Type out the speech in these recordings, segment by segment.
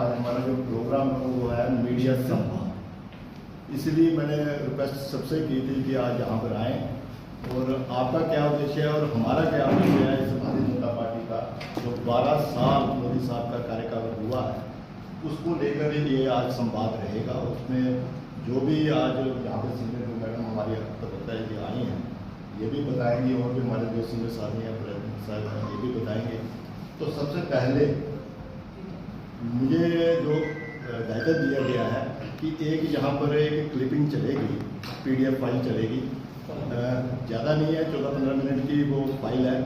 हमारा जो प्रोग्राम है वो है मीडिया संवाद, इसलिए मैंने रिक्वेस्ट सबसे की थी कि आज यहाँ पर आएँ और आपका क्या उद्देश्य है और हमारा क्या उद्देश्य है इस भारतीय जनता पार्टी का जो 12 साल मोदी साहब का कार्यकाल हुआ है उसको लेकर ये आज संवाद रहेगा। उसमें जो भी आज यहाँ पर सीनियर मैडम हमारी बताए कि आई हैं ये भी बताएंगी और भी हमारे जो सीनियर साथी हैं साहब हैं ये भी बताएंगे। तो सबसे पहले मुझे जो दायित्व दिया गया है कि एक यहाँ पर एक क्लिपिंग चलेगी, PDF फाइल चलेगी, ज़्यादा नहीं है, 14-15 मिनट की वो फाइल है।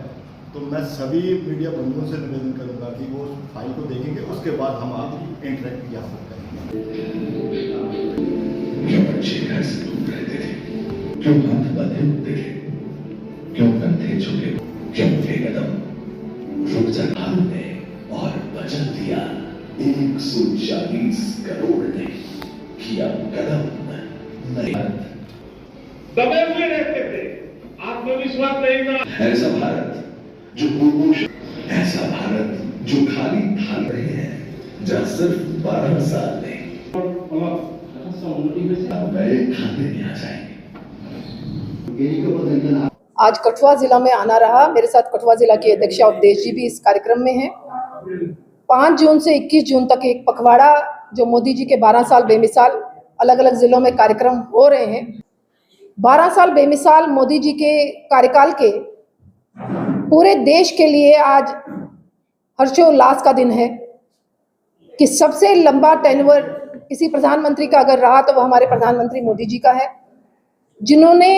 तो मैं सभी मीडिया बंधुओं से निवेदन करूँगा कि वो फाइल को देखेंगे, उसके बाद हम आप इंटरेक्ट यहाँ पर करेंगे। क्यों बच्चे घर से दूर रहते थे, क्यों हाथ बंधे होते थे, क्यों कंधे झुके, क्यों थे कदम रुक जा ने और बचत दिया 140 करोड़ ने किया कदम दबे हुए रहते थे, आत्मविश्वास नहीं था। ऐसा भारत जो कुपोषण, ऐसा भारत जो खाली थाल रहे हैं, जहाँ सिर्फ 12 साल में नए खाते में आ जाएंगे। आज कठुआ जिला में आना रहा। मेरे साथ कठुआ जिला के अध्यक्ष उपदेश जी भी इस कार्यक्रम में हैं। 5 जून से 21 जून तक एक पखवाड़ा जो मोदी जी के 12 साल बेमिसाल अलग अलग जिलों में कार्यक्रम हो रहे हैं। 12 साल बेमिसाल मोदी जी के कार्यकाल के पूरे देश के लिए आज हर्षोल्लास का दिन है कि सबसे लंबा टेन्योर किसी प्रधानमंत्री का अगर रहा तो वो हमारे प्रधानमंत्री मोदी जी का है, जिन्होंने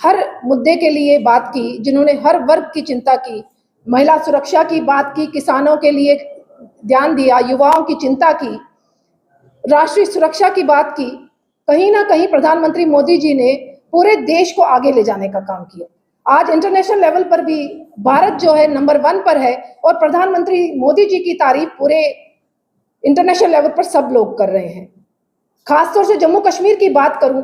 हर मुद्दे के लिए बात की, जिन्होंने हर वर्ग की चिंता की, महिला सुरक्षा की बात की, किसानों के लिए ध्यान दिया, युवाओं की चिंता की, राष्ट्रीय सुरक्षा की बात की। कहीं ना कहीं प्रधानमंत्री मोदी जी ने पूरे देश को आगे ले जाने का काम किया। आज इंटरनेशनल लेवल पर भी भारत जो है नंबर 1 पर है और प्रधानमंत्री मोदी जी की तारीफ पूरे इंटरनेशनल लेवल पर सब लोग कर रहे हैं। खासतौर से जम्मू कश्मीर की बात करूं,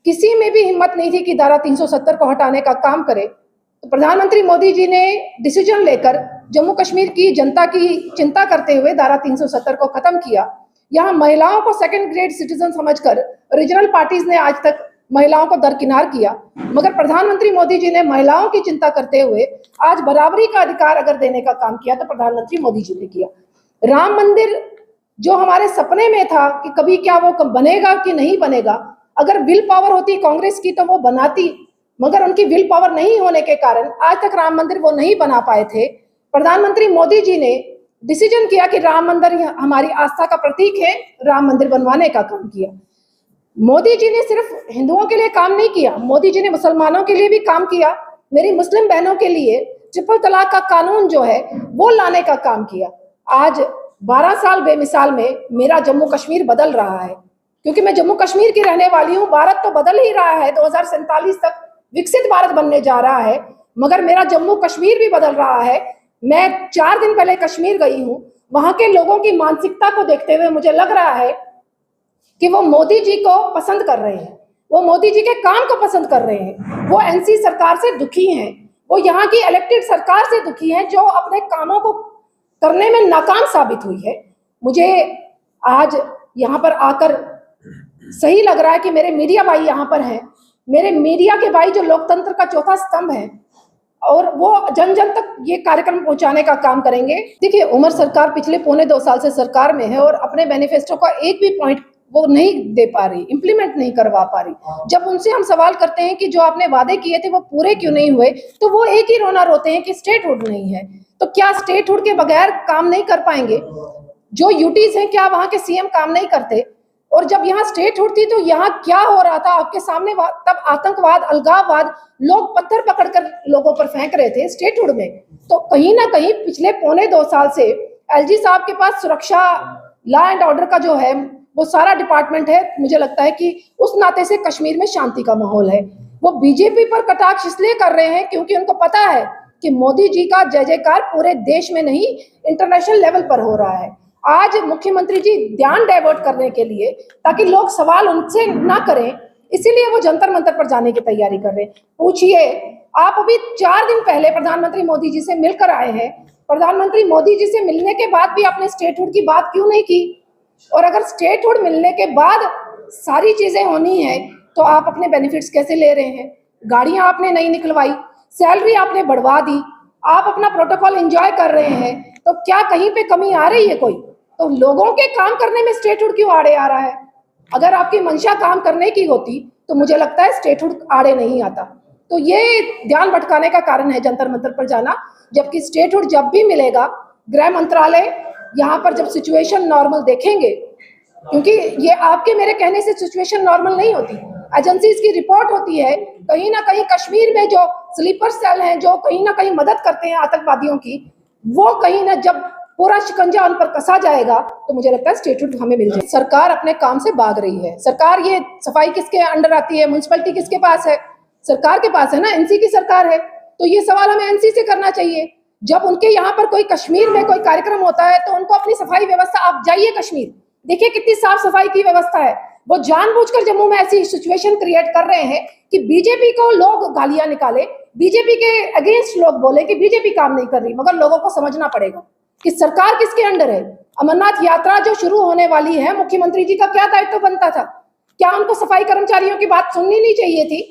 किसी में भी हिम्मत नहीं थी कि धारा 370 को हटाने का काम करे, तो प्रधानमंत्री मोदी जी ने डिसीजन लेकर जम्मू कश्मीर की जनता की चिंता करते हुए धारा 370 को खत्म किया। यहाँ महिलाओं को सेकंड ग्रेड सिटीजन समझकर रीजनल पार्टीज ने आज तक महिलाओं को दरकिनार किया, मगर प्रधानमंत्री मोदी जी ने महिलाओं की चिंता करते हुए आज बराबरी का अधिकार अगर देने का काम किया तो प्रधानमंत्री मोदी जी ने किया। राम मंदिर जो हमारे सपने में था कि कभी क्या वो बनेगा कि नहीं बनेगा, अगर विल पावर होती कांग्रेस की तो वो बनाती, मगर उनकी विल पावर नहीं होने के कारण आज तक राम मंदिर वो नहीं बना पाए थे। प्रधानमंत्री मोदी जी ने डिसीजन किया कि राम मंदिर हमारी आस्था का प्रतीक है, राम मंदिर बनवाने का काम किया। मोदी जी ने सिर्फ हिंदुओं के लिए काम नहीं किया, मोदी जी ने मुसलमानों के लिए भी काम किया। मेरी मुस्लिम बहनों के लिए ट्रिपल तलाक का कानून जो है वो लाने का काम किया। आज 12 साल बेमिसाल में मेरा जम्मू कश्मीर बदल रहा है, क्योंकि मैं जम्मू कश्मीर की रहने वाली हूँ। भारत तो बदल ही रहा है, 2047 तक विकसित भारत बनने जा रहा है, मगर मेरा जम्मू कश्मीर भी बदल रहा है। मैं 4 दिन पहले कश्मीर गई हूँ, वहां के लोगों की मानसिकता को देखते हुए मुझे लग रहा है कि वो मोदी जी को पसंद कर रहे हैं, वो मोदी जी के काम को पसंद कर रहे हैं, वो NC सरकार से दुखी हैं, वो यहाँ की इलेक्टेड सरकार से दुखी हैं जो अपने कामों को करने में नाकाम साबित हुई है। मुझे आज यहाँ पर आकर सही लग रहा है कि मेरे मीडिया भाई यहाँ पर हैं, मेरे मीडिया के भाई जो लोकतंत्र का चौथा स्तंभ है, और वो जन जन तक ये कार्यक्रम पहुंचाने का काम करेंगे। देखिए, उमर सरकार पिछले 1.25 साल से सरकार में है और अपने मैनिफेस्टो का एक भी पॉइंट वो नहीं दे पा रही, इंप्लीमेंट नहीं करवा पा रही। जब उनसे हम सवाल करते हैं कि जो आपने वादे किए थे वो पूरे क्यों नहीं हुए, तो वो एक ही रोना रोते हैं कि स्टेटहुड नहीं है। तो क्या स्टेटहुड के बगैर काम नहीं कर पाएंगे? जो यूटीज हैं, क्या वहां के CM काम नहीं करते? और जब यहाँ स्टेटहुड थी तो यहाँ क्या हो रहा था आपके सामने? तब आतंकवाद, अलगाववाद, लोग पत्थर पकड़कर लोगों पर फेंक रहे थे स्टेटहुड में। तो कहीं ना कहीं पिछले 1.25 साल से LG साहब के पास सुरक्षा, लॉ एंड ऑर्डर का जो है वो सारा डिपार्टमेंट है। मुझे लगता है कि उस नाते से कश्मीर में शांति का माहौल है। वो बीजेपी पर कटाक्ष इसलिए कर रहे हैं क्योंकि उनको पता है कि मोदी जी का जय जयकार पूरे देश में नहीं इंटरनेशनल लेवल पर हो रहा है। आज मुख्यमंत्री जी ध्यान डाइवर्ट करने के लिए, ताकि लोग सवाल उनसे ना करें, इसीलिए वो जंतर मंतर पर जाने की तैयारी कर रहे हैं। पूछिए, आप अभी 4 दिन पहले प्रधानमंत्री मोदी जी से मिलकर आए हैं। प्रधानमंत्री मोदी जी से मिलने के बाद भी आपने स्टेटहुड की बात क्यों नहीं की? और अगर स्टेटहुड मिलने के बाद सारी चीजें होनी है तो आप अपने बेनिफिट्स कैसे ले रहे हैं? गाड़ियां आपने नहीं निकलवाई, सैलरी आपने बढ़वा दी, आप अपना प्रोटोकॉल एंजॉय कर रहे हैं, तो क्या कहीं पे कमी आ रही है कोई? तो लोगों के काम करने में स्टेटहुड क्यों आड़े आ रहा है? अगर आपकी मंशा काम करने की होती तो मुझे लगता है स्टेटहुड आड़े नहीं आता। तो ये ध्यान भटकाने का कारण है जंतर मंतर पर जाना, जबकि स्टेटहुड जब भी मिलेगा, गृह मंत्रालय यहाँ पर जब सिचुएशन नॉर्मल देखेंगे, क्योंकि ये आपके मेरे कहने से सिचुएशन नॉर्मल नहीं होती, एजेंसीज की रिपोर्ट होती है। कहीं ना कहीं कश्मीर में जो स्लीपर सेल हैं, जो कहीं ना कहीं मदद करते हैं आतंकवादियों की, वो कहीं ना जब पूरा शिकंजा उन पर कसा जाएगा तो मुझे लगता है स्टेटहुड हमें मिल जाए। सरकार अपने काम से भाग रही है। सरकार, ये सफाई किसके अंडर आती है? म्युनिसिपैलिटी किसके पास है? सरकार के पास है ना, एनसी की सरकार है। तो ये सवाल हमें एनसी से करना चाहिए। जब उनके यहाँ पर कोई कश्मीर में कोई कार्यक्रम होता है तो उनको अपनी सफाई व्यवस्था, आप जाइए कश्मीर, देखिए कितनी साफ सफाई की व्यवस्था है। वो जानबूझकर जम्मू में ऐसी सिचुएशन क्रिएट कर रहे हैं कि बीजेपी को लोग गालियां निकाले, बीजेपी के अगेंस्ट लोग बोले कि बीजेपी काम नहीं कर रही, मगर लोगों को समझना पड़ेगा कि सरकार किसके अंडर है। अमरनाथ यात्रा जो शुरू होने वाली है, मुख्यमंत्री जी का क्या दायित्व बनता था? क्या उनको सफाई कर्मचारियों की बात सुननी नहीं चाहिए थी?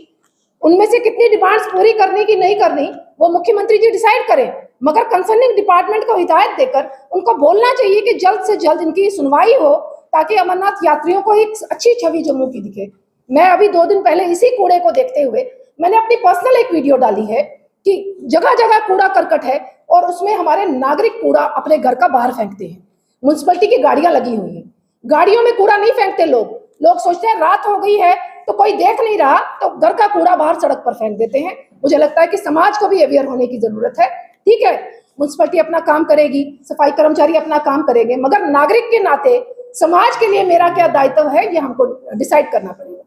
उनमें से कितनी डिमांड्स पूरी करनी की नहीं करनी वो मुख्यमंत्री जी डिसाइड करें, मगर कंसर्निंग डिपार्टमेंट को हिदायत देकर उनको बोलना चाहिए कि जल्द से जल्द इनकी सुनवाई हो, ताकि अमरनाथ यात्रियों को एक अच्छी छवि जम्मू की दिखे। मैं अभी 2 दिन पहले इसी कूड़े को देखते हुए मैंने अपनी पर्सनल एक वीडियो डाली है कि जगह जगह कूड़ा करकट है और उसमें हमारे नागरिक कूड़ा अपने घर का बाहर फेंकते हैं। म्युनिसिपैलिटी की गाड़ियां लगी हुई हैं, गाड़ियों में कूड़ा नहीं फेंकते लोग सोचते हैं रात हो गई है तो कोई देख नहीं रहा, तो घर का कूड़ा बाहर सड़क पर फेंक देते हैं। मुझे लगता है कि समाज को भी अवेयर होने की जरूरत है। ठीक है, म्युनिसिपैलिटी अपना काम करेगी, सफाई कर्मचारी अपना काम करेंगे, मगर नागरिक के नाते समाज के लिए मेरा क्या दायित्व है, ये हमको डिसाइड करना पड़ेगा।